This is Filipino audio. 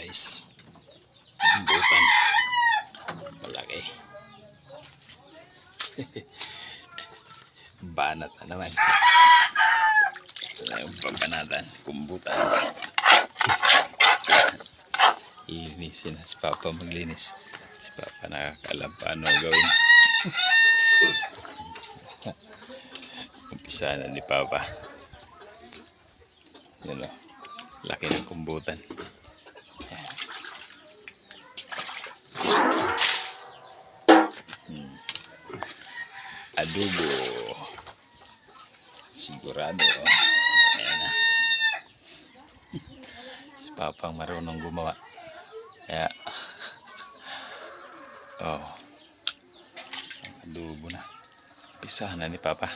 guys. Kumbutan. Malaki. Banat na naman. Ito na yung pambanatan. Kumbutan. Inisin na si Papa maglinis. Si Papa nakakalam paano gawin. Umpisa na ni Papa. Yan o. Laki ng kumbutan. Adobo. Sigurado. Ayan na. Si Papa ang marunong gumawa. Kaya oh, adobo na. Pisahan na ni Papa.